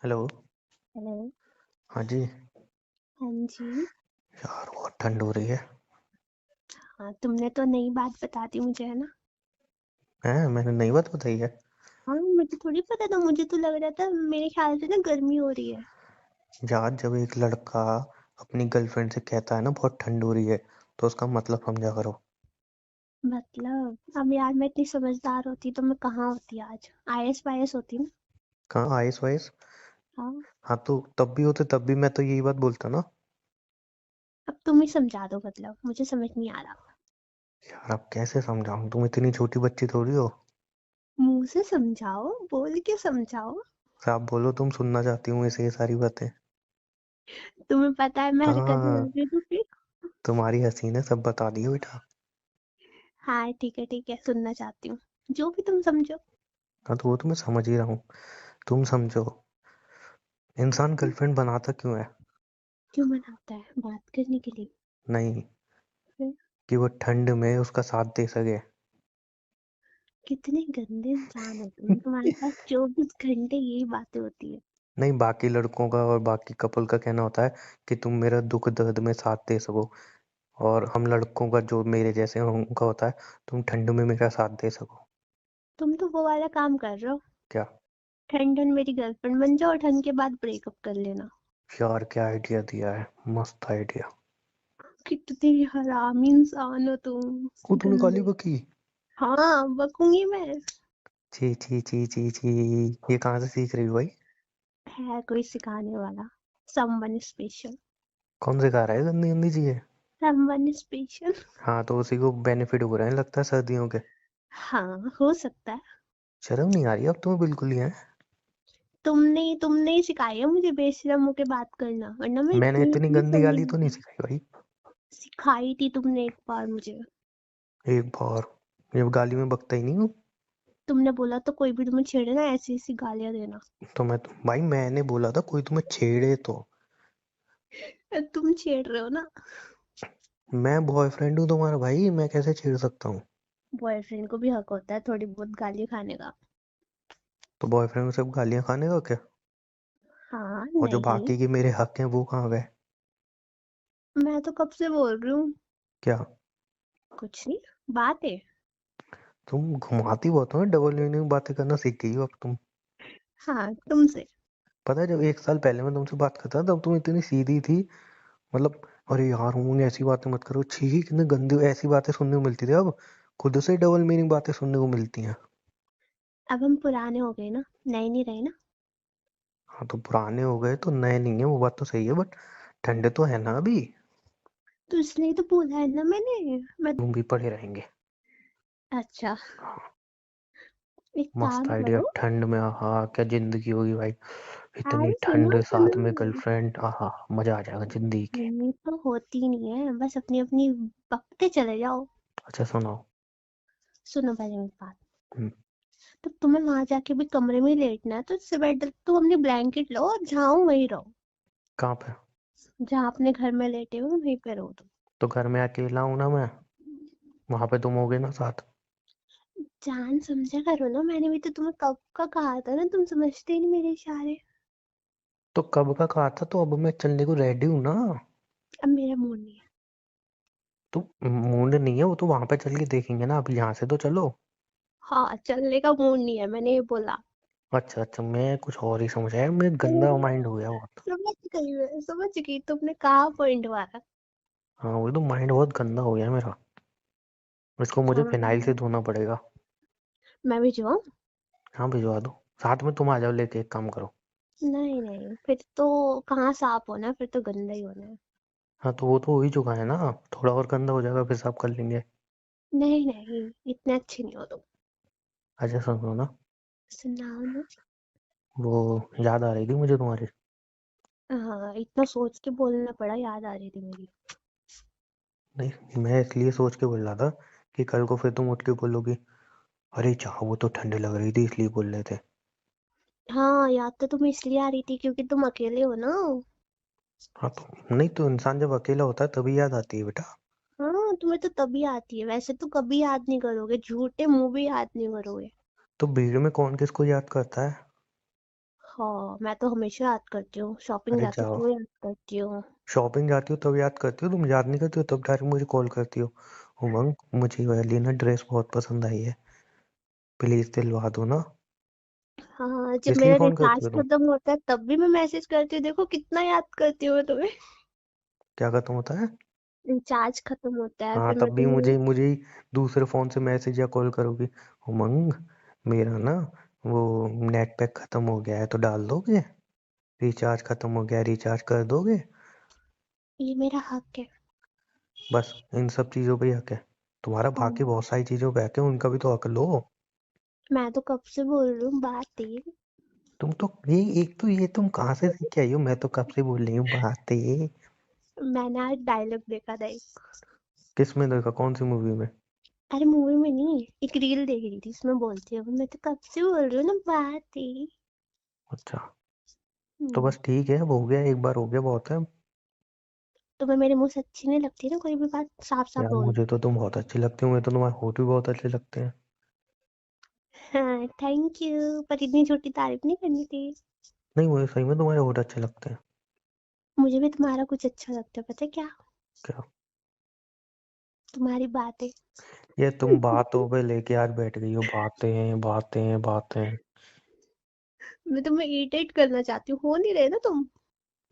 Hello. Hello. हाँ जी। हाँ जी। यार बहुत ठंड हो रही है। हाँ, तुमने तो नई बात बता दी मुझे, है ना? हैं, मैंने नई बात बताई है? हाँ, मुझे थोड़ी पता था। मुझे तो लग रहा था, मेरे ख्याल से ना गर्मी हो रही है। यार जब एक लड़का अपनी गर्लफ्रेंड से कहता है ना बहुत ठंड हो रही है, तो उसका मतलब समझा करो। मतलब अब यार, मैं इतनी समझदार होती तो मैं कहाँ होती आज। आईएएस वाईएएस होती ना। कहाँ आइस वाइस? हाँ। हाँ तो तब भी होते, तब भी मैं तो यही बात बोलता ना। अब तुम ही समझा दो, मतलब मुझे समझ नहीं आ रहा। यार अब कैसे समझाऊं, तुम इतनी छोटी बच्ची थोड़ी हो। मुंह से समझाओ, बोल के समझाओ। आप बोलो, तुम सुनना चाहती हूँ इसे ये सारी बातें। तुम्हें पता है मैं हरकत हाँ, बदल रही हूँ फिर। तुम्हारी हंसी ने सब बता दिया बेटा। हाँ ठीक है, सुनना चाहती हूँ। जो भी तुम समझो। हाँ तो वो तो मैं समझ ही रहा हूँ। तुम समझो, इंसान गर्लफ्रेंड बनाता क्यों है? क्यों बनाता है? बात करने के लिए। नहीं, फिर कि वो ठंड में उसका साथ दे सके। कितने गंदे इंसान हो तुम। तुम्हारे पास 24 घंटे यही बातें होती है। नहीं, बाकी लड़कों का और बाकी कपल का कहना होता है कि तुम मेरा दुख दर्द में साथ दे सको। और हम लड़कों का, जो मेरे जैसे हैं, उनका होता है तुम ठंड में मेरा साथ दे सको। तुम तो वो वाला काम कर रहे हो। क्या? ठंड ठंड मेरी गर्लफ्रेंड बन जाओ और ठंड के बाद ब्रेकअप कर लेना। यार क्या आइडिया दिया है, मस्त आइडिया। कितने हरामी इंसान हो वो तुम, तूने गाली गंदे। बकी? हाँ, बकूंगी मैं। छी छी छी छी छी। ये कहाँ से सीख रही हो भाई? है कोई सिखाने वाला? Someone special. कौन सिखा रहा है गंदी गंदी चीजें? Someone special. हाँ तो उसी को बेनिफिट हो रहे हैं लगता है सर्दियों के। हाँ, हो सकता है। शर्म नहीं आ रही अब तुम्हें बिल्कुल ही है? तुमने ही सिखाई है मुझे बेशरम होके बात करना, वरना मैं मैंने इतनी इतनी इतनी गंदी फनी गाली तो नहीं नहीं थी। सिखाई भाई। सिखाई थी तुमने एक बार मुझे। एक बार? ये गाली में बकता ही नहीं हूँ। तुमने बोला तो कोई भी तुम्हें छेड़े ना, ऐसी ऐसी गालियां देना। तो मैं तो भाई, मैंने बोला था कोई तुम्हें छेड़े तो। तुम छेड़ रहे हो ना। मैं बॉयफ्रेंड हूँ तुम्हारा भाई, मैं कैसे छेड़ सकता हूँ? बॉयफ्रेंड को भी हक होता है थोड़ी बहुत गाली खाने का। तो बॉयफ्रेंड को सब गालियाँ खाने का क्या? हाँ और जो नहीं। बाकी के मेरे हक हैं वो कहाँ गए? मैं तो कब से बोल रही हूँ। क्या? कुछ नहीं। बात है। तुम घुमाती बहुत हो, डबल मीनिंग बातें करना सीख गई हो अब तुम। हाँ, तुमसे। पता है, जब एक साल पहले मैं तुमसे बात करता था तब तुम इतनी सीधी थी। मतलब, अरे यार हूँ ऐसी बातें मत करो, छी कितनी गंदी ऐसी बातें सुनने को मिलती थी। अब खुद से डबल मीनिंग बातें सुनने को मिलती हैं। अब हम पुराने हो गए ना। नए नहीं रहे ना। हाँ तो पुराने हो गए तो नए नहीं है, वो बात तो सही है, बट ठंडे तो है ना अभी। तो इसलिए तो बोला है ना मैंने। मैं। तुम भी पड़े रहेंगे। अच्छा। हाँ, एक मस्त काम आइडिया। करो। ठंड में आहा क्या जिंदगी होगी भाई। इतनी अरे सुनो ठंड, साथ सुनो। में गर्लफ्रेंड, आहा मजा आ जाएगा जिंदगी के। ये तो होती नहीं है, बस अपनी अपनी बकते चले जाओ। अच्छा सुनाओ। सुनो पहले मेरी बात। हम्म, तो तुम्हें वहां जाके भी कमरे में ही लेटना है, तो इससे बेटर तुम अपनी ब्लैंकेट लो और जहाँ हो वहीं रहो। कहाँ पे? जहाँ अपने घर में लेटे हो वहीं पे रहो तुम। तो घर में अकेला हूँ ना मैं, वहां पे तुम होगे ना साथ। जान समझा करो ना, मैंने भी तो तुम्हें कब का कहा था ना, तुम समझते ही नहीं मेरे इशारे। तो कब का कहा था, तो अब मैं चलने को रेडी हूँ ना। अब मेरा मूड नहीं है। तो मूड नहीं है, वो तो वहां पे चल के देखेंगे ना, अब यहाँ से तो चलो। हाँ, चलने का मूड नहीं है, मैंने ये बोला। अच्छा अच्छा, मैं कुछ और ही समझ आया, मैं गंदा ओह, माइंड हो गया बहुत। समझ गई मैं, समझ गई तुमने कहा पॉइंट मारा। हाँ वो तो माइंड बहुत गंदा हो गया मेरा। इसको मुझे हाँ, फिनाइल से धोना पड़ेगा। मैं भी जो। हाँ भिजवा दो। साथ में तुम आ जाओ लेके, एक काम करो। नहीं नहीं, फिर तो कहाँ साफ होना है, फिर तो गंदा ही होना है। हाँ तो वो तो हो ही चुका है ना। थोड़ा और गंदा हो जाएगा, फिर साफ कर लेंगे। नहीं नहीं, इतने अच्छे नहीं हो तुम। अच्छा सुनो ना। सुनाओ ना। वो याद आ रही थी मुझे तुम्हारी। हाँ, इतना सोच के बोलना पड़ा, याद आ रही थी मेरी। नहीं, मैं इसलिए सोच के बोल रहा था कि कल को फिर तुम उठ के बोलोगी, अरे चाह वो तो ठंडी लग रही थी इसलिए बोल रहे थे। हाँ, याद तो तुम्हें इसलिए आ रही थी क्योंकि तुम अकेले हो ना। हाँ तो नहीं, तो इंसान जब अकेला होता है तभी याद आती है बेटा। हाँ, तुम्हें तो तभी आती है, वैसे तो कभी याद नहीं करोगे, झूठे मुंह भी याद नहीं करोगे। तो भीड़ में कौन किसको याद करता है? हाँ, मैं तो हमेशा याद करती हूँ, शॉपिंग अरे जाती हूँ जाओ, तो याद करती हूँ। शॉपिंग जाती हो तब याद करती हो, तुम याद नहीं करती हो तब डायरेक्ट मुझे कॉल करती हो। उमंग, मुझे ये वाली ना ड्रेस बहुत पसंद आई है, प्लीज दिलवा दो ना। हाँ, जब इसलिए मेरा फोन करती रिचार्ज हो तुम? खत्म होता है तब भी मैं मैसेज करती हूँ, देखो कितना याद करती हूँ मैं तुम्हें। क्या खत्म होता है? रिचार्ज खत्म होता है हाँ, फिर मैं तब भी तुम्हें। मुझे ही दूसरे फोन से मैसेज या कॉल करोगी। उमंग, मेरा ना वो नेट पैक खत्म हो गया है तो डाल दोगे? रिचार्ज खत्म हो गया है, रिचार्ज कर दोगे? ये मेरा हक है। बस इन सब चीजों पे ही हक है तुम्हारा? बाकी हाँ, बहुत सारी चीजों पे हक है, उनका भी तो हक लो। मैं तो कब से बोल रही हूँ बात है। तुम तो ये एक तो ये तुम कहाँ से सीख के आई हो? मैं तो कब से बोल रही हूँ बात है। मैंने आज डायलॉग देखा था एक। किस में देखा, कौन सी मूवी में? अरे मूवी में नहीं, एक रील देख रही थी, इसमें बोलती है मैं तो कब से बोल रही हूँ ना बात है। अच्छा, तो हम्म। बस ठीक है, अब हो गया, एक बार हो गया, बहुत है। तुम्हें मेरे मुंह से अच्छी नहीं लगती ना कोई भी बात, साफ साफ यार बोल दो। मुझे तो तुम बहुत अच्छी लगती हो, मुझे तो तुम्हारे होठ भी बहुत अच्छे लगते हैं। हाँ, थैंक यू, पर इतनी छोटी तारीफ नहीं करनी थी। नहीं, मुझे सही में तुम्हारे होठ अच्छे लगते हैं। मुझे भी तुम्हारा कुछ अच्छा लगता है, पता है क्या? क्या? तुम्हारी बातें। ये तुम बातों पे लेके आज बैठ गई हो, बातें बातें बातें। मैं तुम्हें इरिटेट करना चाहती हूँ, हो नहीं रहे ना तुम।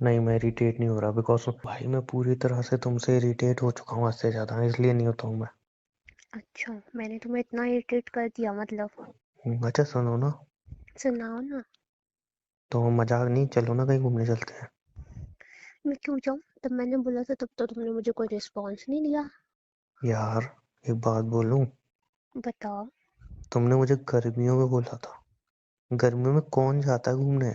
नहीं, मैं इरिटेट नहीं हो रहा, बिकॉज भाई मैं पूरी तरह से तुमसे इरिटेट हो चुका हूँ, इससे ज्यादा इसलिए नहीं होता हूँ मैं। अच्छा, मैंने तुम्हें इतना इरिटेट कर दिया मतलब? अच्छा सुनो ना, सुनाओ ना। तो मजाक नहीं, चलो ना कहीं घूमने चलते हैं। मैं क्यों जाऊँ? तब मैंने बोला था तब तो तुमने मुझे कोई रिस्पॉन्स नहीं दिया। यार एक बात बोलूं, बताओ। तुमने मुझे गर्मियों में बोला था, गर्मियों में कौन जाता है घूमने?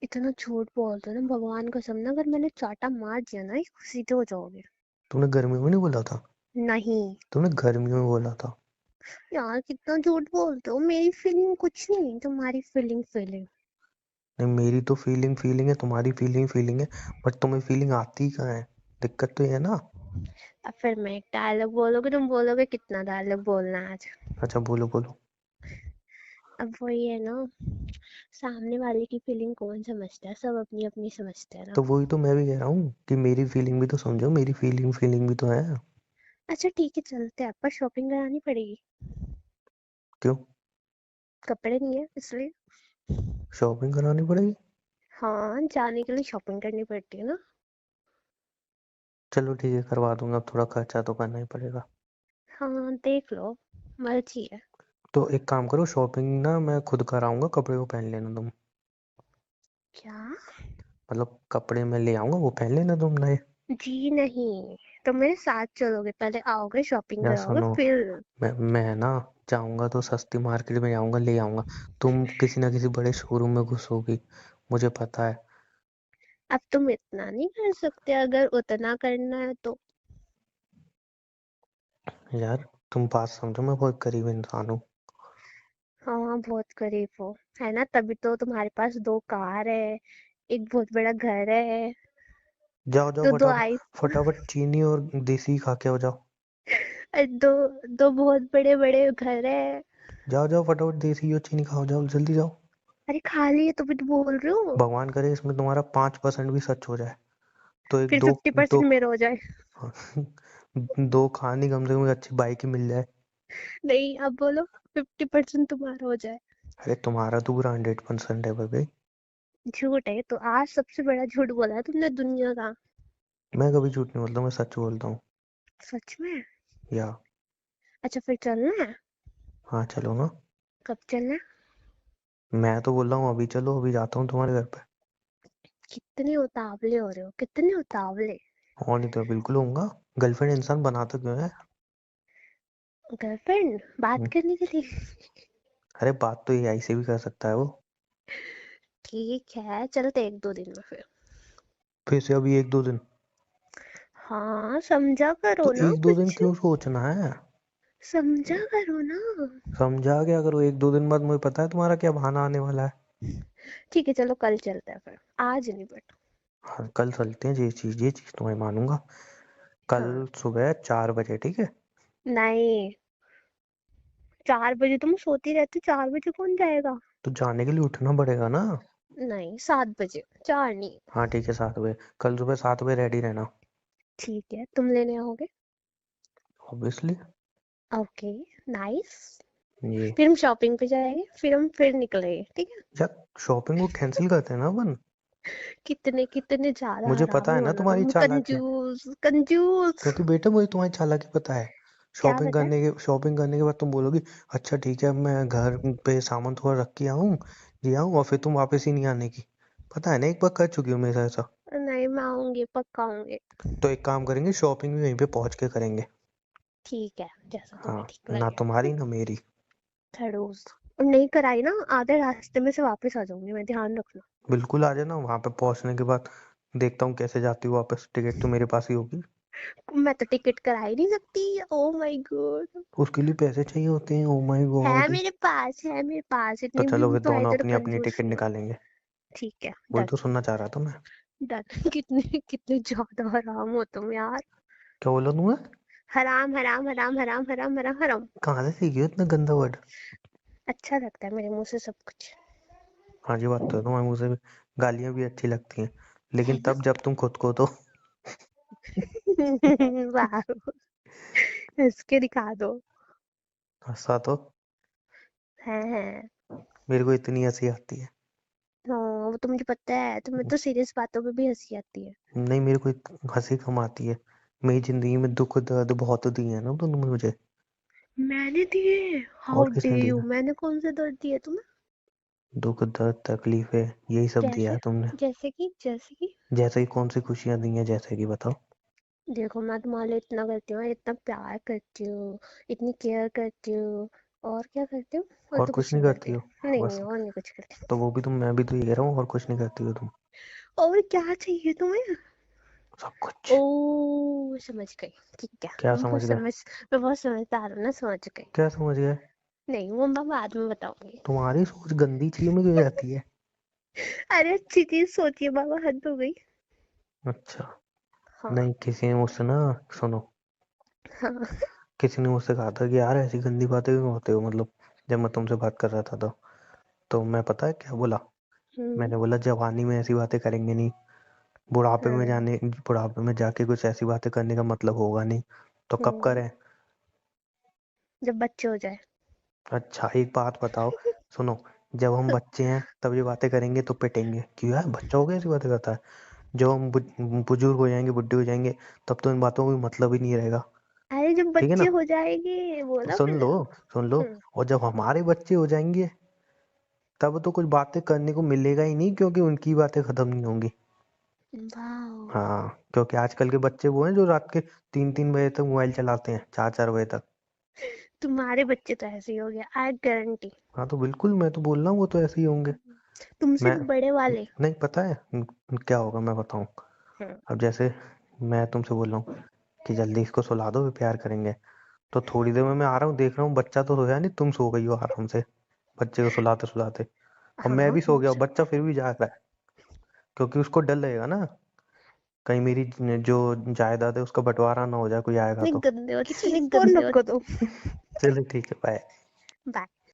इतना झूठ बोलते हो ना, भगवान कसम ना, अगर मैंने चाटा मार दिया ना सीधे हो जाओगे। तुमने गर्मियों में नहीं बोला था? नहीं। तुमने गर्मियों में बोला था। यार कितना झूठ बोलते हो, मेरी फीलिंग कुछ नहीं, तुम्हारी फीलिंग फीलिंग। नहीं, मेरी तो फीलिंग फीलिंग है, तुम्हारी फीलिंग फीलिंग है, बट तुम्हें फीलिंग आती कहाँ है? दिक्कत तो ये है ना। अब फिर मैं एक डायलॉग बोलोगे, तुम बोलोगे कितना डायलॉग बोलना है आज। अच्छा बोलो बोलो। अब वही है ना, सामने वाले की फीलिंग कौन समझता है, सब अपनी अपनी समझते हैं ना। तो वही तो मैं भी कह रहा हूँ कि मेरी फीलिंग भी तो समझो, मेरी फीलिंग फीलिंग भी तो है। अच्छा ठीक है, चलते हैं, पर शॉपिंग करानी पड़ेगी। क्यों? कपड़े नहीं है इसलिए। शॉपिंग करानी पड़ेगी? हाँ, जाने के लिए शॉपिंग करनी पड़ती है ना। चलो ठीक है, करवा दूंगा, अब थोड़ा खर्चा तो करना ही पड़ेगा। हाँ, देख लो, मर्जी है। तो एक काम करो, शॉपिंग ना मैं खुद कराऊंगा, कपड़े को पहन लेना तुम। क्या? मतलब कपड़े मैं ले आऊंगा, वो पहन लेना तुम नए। जी नहीं, तो मेरे साथ चलोगे, पहले आओगे शॉपिंग या कराओगे सुनो, फिर। मैं ना जाऊंगा तो सस्ती मार्केट में जाऊंगा, ले आऊंगा। तुम किसी ना किसी बड़े शोरूम में घुसोगी, मुझे पता है। अब तुम इतना नहीं कर सकते, अगर उतना करना है तो। यार तुम बात समझो, मैं बहुत गरीब इंसान हूँ। हाँ, बहुत करीब हो, है ना, तभी तो तुम्हारे पास दो कार है, एक बहुत बड़ा घर है, जाओ जाओ दो दो फटाफट, आई, फटाफट चीनी और देसी खा के आओ, जाओ। दो दो बहुत बड़े बड़े घर है। जाओ जाओ फटाफट, देसी और चीनी खाओ, जाओ जल्दी जाओ। अरे खा लिए तो भी तो बोल रही हूँ। भगवान करे इसमें तुम्हारा 5% भी सच हो जाए, तो एक फिर दो 50% दो मेरा हो जाए। दो खानी कम से कम एक अच्छी बाइक ही मिल जाए। नहीं, अब बोलो 50% तुम्हारा हो जाए। अरे तुम्हारा तो पूरा 100% है भाई। झूठ है तो, आज सबसे बड़ा झूठ बोला है तुमने दुनिया का। मैं कभी झूठ नहीं बोलता, मैं सच बोलता हूँ। सच में? या अच्छा फिर चलना है। हाँ चलो ना। कब चलना है? मैं तो बोल रहा हूँ अभी चलो, अभी जाता हूँ तुम्हारे घर पे। कितने उतावले हो रहे हो, कितने उतावले। और नहीं तो बिल्कुल होऊंगा, गर्लफ्रेंड इंसान बनाता क्यों है? गर्लफ्रेंड बात हम्म, करने के लिए? अरे बात तो एआई से भी कर सकता है वो। ठीक है, चलते एक दो दिन में फिर। फिर से अभी एक दो दिन? हाँ, समझा तो करो ना एक दो दिन कुछ। क्यों सोचना है? समझा करो ना। समझा क्या करो, एक दो दिन बाद मुझे पता है तुम्हारा क्या बहाना आने वाला है। ठीक है, चलो कल चलते हैं फिर, आज नहीं बट। हाँ कल चलते हैं, ये चीज तो मैं मानूंगा। कल हाँ। सुबह 4 बजे, ठीक है? नहीं, 4 बजे तुम सोती रहती, 4 बजे कौन जाएगा? तो जाने के लिए उठना पड़ेगा ना। नहीं, 7 बजे, 4 नहीं। हाँ ठीक है 7 बजे, कल सुबह 7 बजे रेडी रहना। ठीक है, तुम लेने आओगे? ऑब्वियसली। Okay, nice. ये फिर हम शॉपिंग पे जाएंगे, फिर हम फिर निकलेंगे, ठीक है? यार शॉपिंग को कैंसिल करते हैं ना अपन। कितने कितने ज्यादा मुझे पता हरामी है हो ना ना तुम्हारी तुम, चालाकी है, कंजूस कंजूस। क्योंकि बेटा मुझे तुम्हारी चालाकी पता है। क्या पता है? शॉपिंग करने के बाद तुम बोलोगी अच्छा ठीक है मैं घर पे सामान थोड़ा रख के आऊँ, ले आऊँ, और फिर तुम वापस ही नहीं आने की। पता है ना, एक बार कर चुकी हो मेरे साथ ऐसा। नहीं, मैं आऊंगी, पक्का आऊंगी। तो एक काम करेंगे, शॉपिंग भी वहीं पे पहुंच के करेंगे। ठीक है, जैसा हाँ, तुम्हें ठीक ना लगे। तुम्हारी ना मेरी। खड़ूस। और नहीं कराई ना, आधे रास्ते में से वापस आ जाऊंगी मैं, ध्यान रखना। बिल्कुल आ जाना, वहां पे पहुंचने के बाद देखता हूँ कैसे जाती हूँ वापस, टिकट तो मेरे पास ही होगी। मैं तो टिकट करा ही नहीं सकती। Oh my God. उसके लिए पैसे चाहिए होते हैं, ओ माय है गॉड। मेरे पास, है मेरे पास, तो इतनी भी चलो फिर तुम्हारी दोनों तरह अपनी अपनी कंजूस टिकट नहीं हूँ। निकालेंगे। ठीक है, वही डन। तो सुनना चाह रहा था मैं। डन। कितने कितने ज्यादा हराम हो तुम यार। क्या बोला तुमने? हराम हराम हराम हराम हराम हराम हराम। कहाँ से सीखी हो इतना गंदा वर्ड? अच्छा लगता है मेरे मुंह से सब कुछ। हाँ जी, बात तो है, तुम्हारे मुंह से गालियां भी अच्छी लगती हैं, लेकिन है ना? तब जब तुम खुद को तो वाह। हंस के दिखा दो। हंसा तो। है। मेरे को इतनी हंसी आती है। हाँ, वो तो मुझे पता है, तुम्हें तो सीरियस बातों पे भी हंसी आती है। नहीं, मेरे को हंसी कम आती है। मेरी जिंदगी में दुख दर्द बहुत दिए हैं ना तुमने मुझे। मैंने दिए? हाउ और डे किसने यू, दिया? मैंने कौन से दर्द दिए तुम्हें? दुख दर्द तकलीफें, यही सब दिया जैसे? है तुमने। जैसे कि जैसे कि कौन सी खुशियां दी हैं, जैसे कि बताओ। देखो, मैं तुम्हारे लिए इतना करती हूँ, इतना प्यार करती हूँ, इतनी केयर करती हूँ। और क्या करती हूँ? और और तो कुछ कुछ नहीं नहीं करती करती। हो? नहीं बस। नहीं, और नहीं कुछ करती। तो वो भी तुम, मैं भी तो ये कह रहा हूँ, और कुछ नहीं करती हो तुम। और क्या चाहिए तुम्हें? सब कुछ। ओ, समझ गई। ठीक है, क्या समझ गए? मैं बहुत समझदार हूँ ना, समझ गई। क्या समझ गए? नहीं, वो मैं बाद में बताऊंगी। तुम्हारी सोच गंदी चीजों में क्यों जाती है? अरे अच्छी चीज सोचिए बाबा, हद हो गई। अच्छा। हाँ। नहीं, किसी ने मुझसे ना, सुनो, हाँ। किसी ने मुझसे कहा था कि यार ऐसी गंदी बातें क्यों होते हो, मतलब जब मैं तुमसे बात कर रहा था तो मैं, पता है क्या बोला? हम्म। मैंने बोला जवानी में ऐसी बातें करेंगे नहीं, हाँ। बुढ़ापे में जाके कुछ ऐसी बातें करने का मतलब होगा नहीं, तो कब हम्म। करें? जब बच्चे हो जाए। अच्छा एक बात बताओ, सुनो, जब हम बच्चे हैं तब ये बातें करेंगे तो पिटेंगे, क्यों यार बच्चा हो गया ऐसी बातें करता है। जब हम बुजुर्ग हो जाएंगे, बुढ़े हो जाएंगे, तब तो इन बातों का कोई मतलब ही नहीं रहेगा। अरे जब ठीक है बच्चे ना? हो जाएंगे तो बोला सुन लो, मैंने। सुन लो। हम्म। और जब हमारे बच्चे हो जाएंगे, तब तो कुछ बातें करने को मिलेगा ही नहीं, क्योंकि उनकी बातें खत्म नहीं होंगी। वाह। हाँ, क्योंकि आजकल के बच्चे वो हैं जो रात के 3-3 बजे तक मोबाइल चलाते हैं, 4-4 बजे तक। तुम्हारे बच्चे तो ऐसे ही हो गए, आई गारंटी। हाँ तो बिल्कुल, मैं तो बोल रहा हूँ वो तो ऐसे ही होंगे। तुमसे मैं, भी बड़े वाले। नहीं पता है क्या होगा, मैं बताऊँ। हम्म। अब जैसे मैं तुमसे बोल रहा हूँ कि जल्दी इसको सुला दो, फिर प्यार करेंगे, तो थोड़ी देर में मैं आ रहा हूँ, देख रहा हूँ बच्चा तो सोया नहीं, तुम सो गई हो आराम से, बच्चे को सुलाते सुलाते। और मैं हाँ, भी सो गया हूँ, बच्चा फिर भी जाग रहा है, क्योंकि उसको डर लगेगा ना, कहीं मेरी जो जायदाद है उसका बंटवारा ना हो जाए, कोई आएगा इतने तो। गंदे हो, फोन रखो तुम। चलो ठीक है, बाय। बाय।